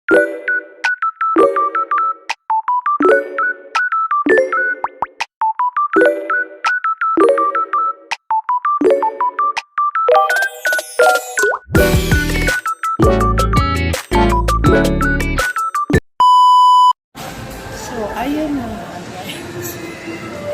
So, ayun na nga, guys.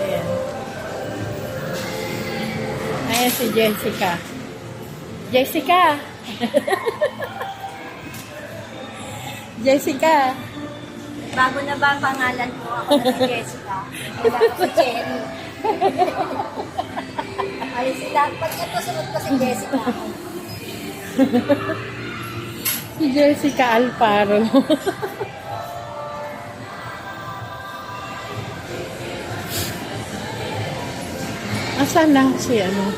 Ayan. Ayan si Jessica. Jessica! Jessica! Bago na ba ang pangalan ko? Ako na si Jessica. Wala ko si Cherry. Ayun sila. Pag ito, sunod ko si Jessica. Si Jessica Alfaro. Asan na si ano?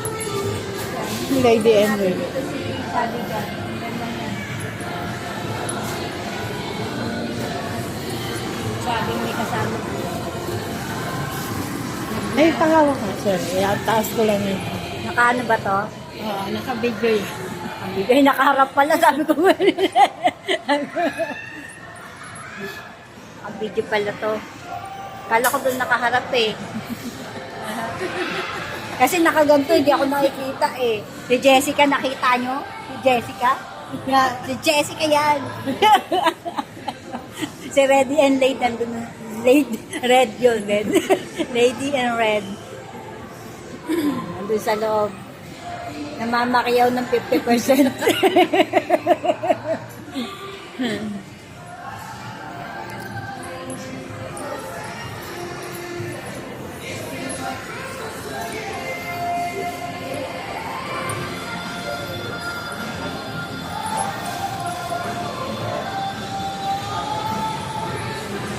Lady Henry. Sabi dyan. Ganda niya. Sabi may kasama ko. Ay, pangawa ka. Sorry, taas ko lang yun. Nakaano ba to? Oo, naka-video yun. Ang bigay nakaharap pala. Sabi ko. Ang video pala to. Kala ko doon nakaharap eh. Kasi nakaganto, hindi ako nakikita eh. Si Jessica, nakita nyo? Si Jessica? Yeah, si Jessica yan. Si Ready and Late, nandun na. Lady, red yun, red. Lady and Red. Nandun sa loob. Namamakiyaw ng 50%.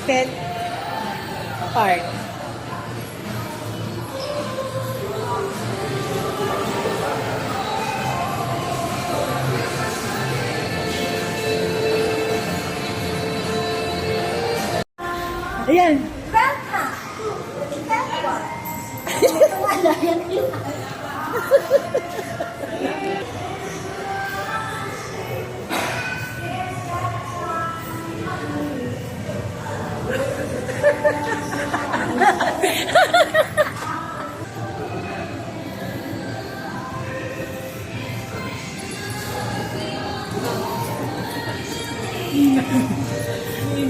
Pet Park. Ayan.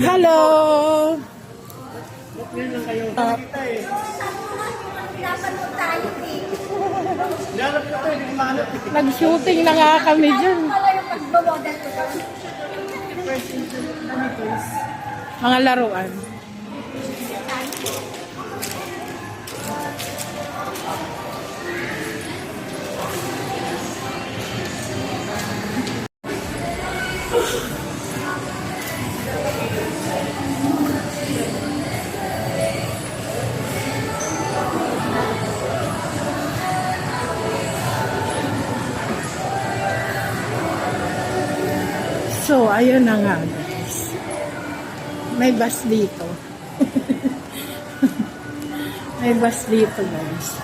Hello. Napanood tayo eh. Nag-shooting na nga kami dyan. Pala yung pag-model ko. Mga laruan. So, ayun na nga, guys. May bus dito. May bus dito, guys.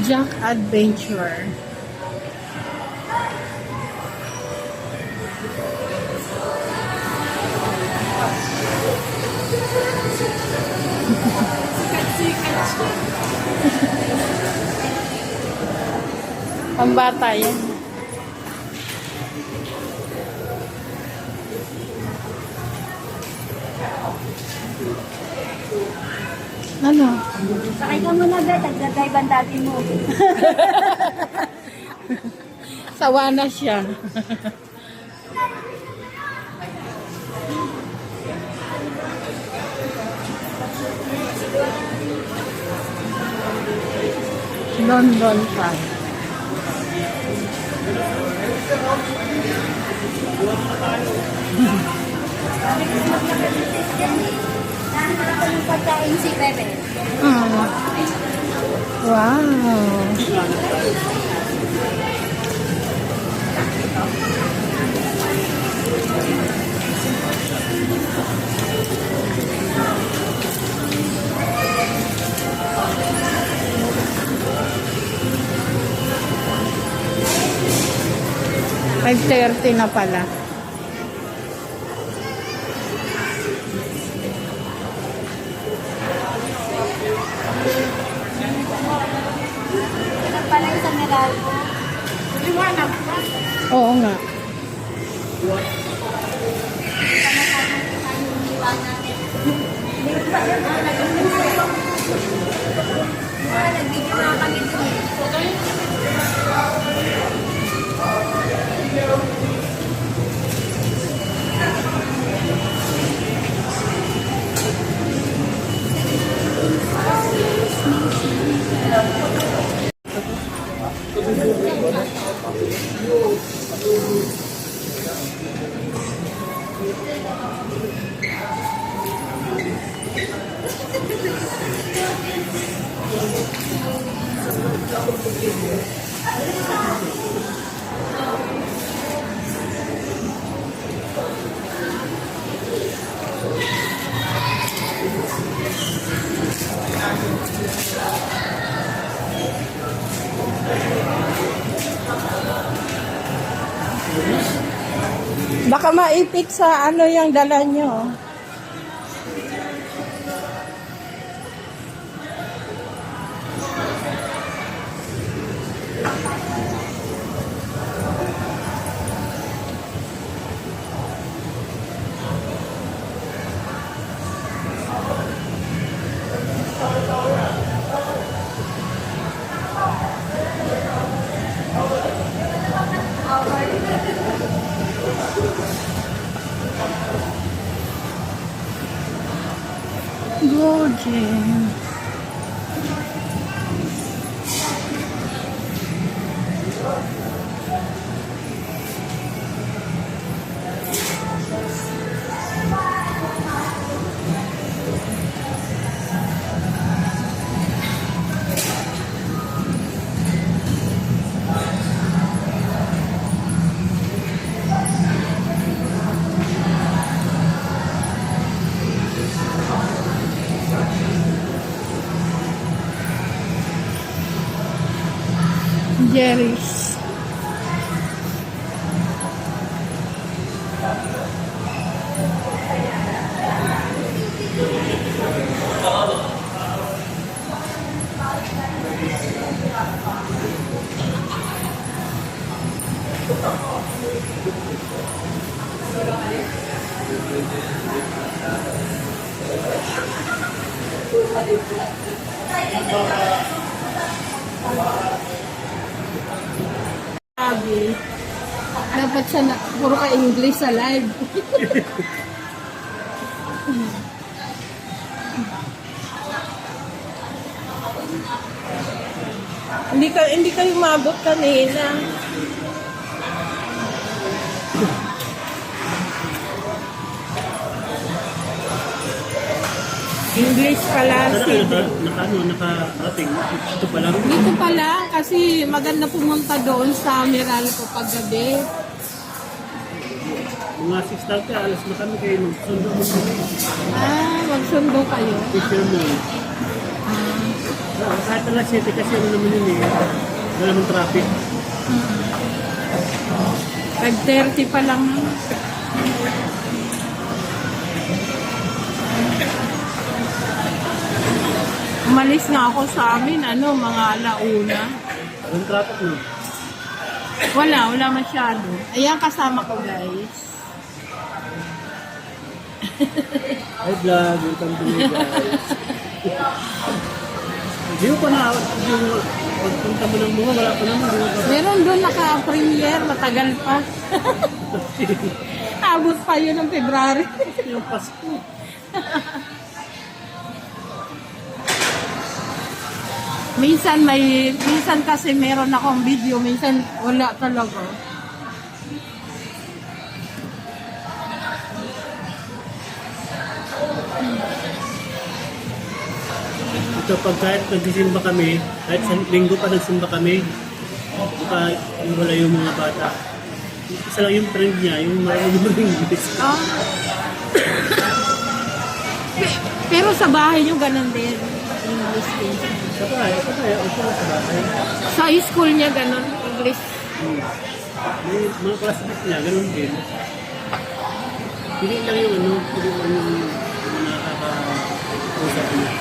Jack Adventure. Pambata yan. Ano? Sakay ka muna, Bet. Nagdadrive ang dati mo. Sawa na siya. London pa. Yung pagkain si Bebe. Wow. 5:30 na pala. Pala yung sa Meralco. Oo nga. Nag-video na kami dun. Baka maipit sa ano yung dala nyo. Gorgeous. Jerry's. Sabi, dapat siya na, puro ka English sa live. hindi kayo mabot kanina. English pala. Nakarating. Ito pa lang. Dito pala kasi maganda pumunta doon sa Meralco paggabi. Mga 6:30, alas na kami kayo magsundo mo kami. Magsundo kayo. Picture mo. Kahit alas 7 kasi ano naman yun eh. Wala namang traffic. 5:30 pa lang. Umalis nga ako sa amin, mga alauna. Walang traffic no? Wala masyado. Ayan, kasama ko, guys. Hi vlog, welcome to me guys. Hindi mo pa na, yung pagpunta mo ng mga, wala pa naman. Meron doon naka-premiere, matagal pa. Abot pa yun ng February. Yung Pasko. Minsan kasi meron akong video, minsan wala talaga. Ito pag kahit nagsisimba kami, kahit sa linggo pa nagsimba kami, baka wala yung mga bata. Isa lang yung friend niya, yung marunong mag-English. Pero sa bahay nyo ganun din. English din. Sa bahay, ito sa bahay. Sa school niya ganun, English. May mga classmates niya, ganun din. Hindi lang yung hindi lang yung nakakausap niya.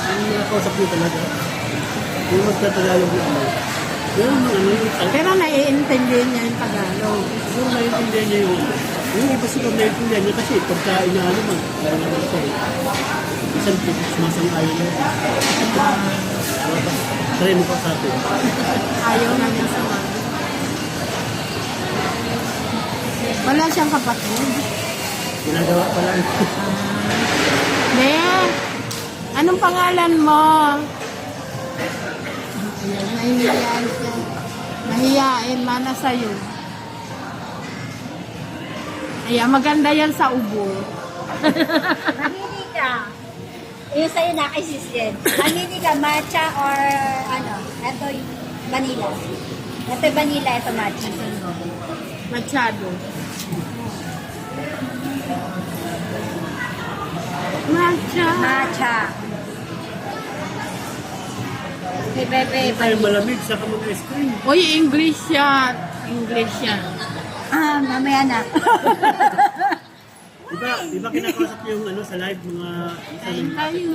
Ang nakakausap niya talaga, yung magtatagalog yung ganun yung Pero naiintindihan niya yung Tagalog. siguro naiintindihan niya yung iba siguro naiintindihan niya kasi pagka inaano man, gano'n naman siya eh. Isang sumasang-ayon niya. Try mo pa sa atin. Ayaw na niya sa mga. Wala siyang kapatid. Ginagawa pa lang. Ne, anong pangalan mo? Ayan, nahihiyain siya. Mahiyain, mana sa'yo. Ayan, maganda yan sa ubo. Mamili ka. Yung sa'yo na kay Sis Jen. Mamili ka, matcha or ano? Ito yung vanilla. Ito yung vanilla, ito matcha. Machado. Matcha. Matcha. Okay, bebe. Hindi tayo malamig, saka mag-ice cream. Uy, English yan. English yan. Ah, mamaya na. Diba kinakausap yung sa live mga Kain tayo.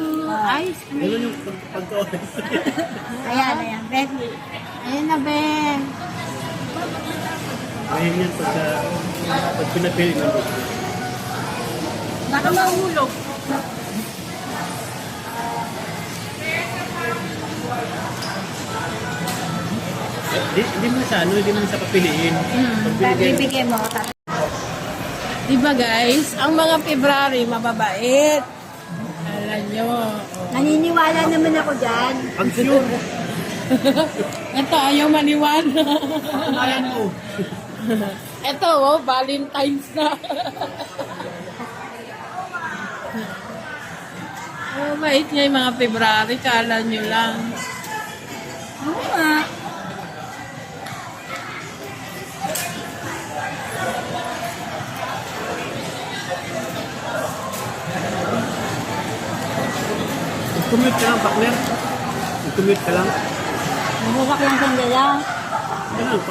Ice cream. gano'n yung pagka-oras. Ayan, ayan. Bebe. Ayun na, Ben. Ngayon yan pag pinapili mo. Baka mahulog. Hindi mo sa hindi mo sa papiliin. Pag binigyan, Bibigay mo. Diba guys, ang mga February mababait. Alam nyo. Naniniwala naman ako dyan. pag sure, Ito, ayaw maniwala. kamayan mo. Ito, Valentine's na. Oh, bait niya yung mga February. Kala nyo lang. Oo nga. Commute ka lang, partner. Commute ka lang. Bumubak lang sandali lang. Ganun,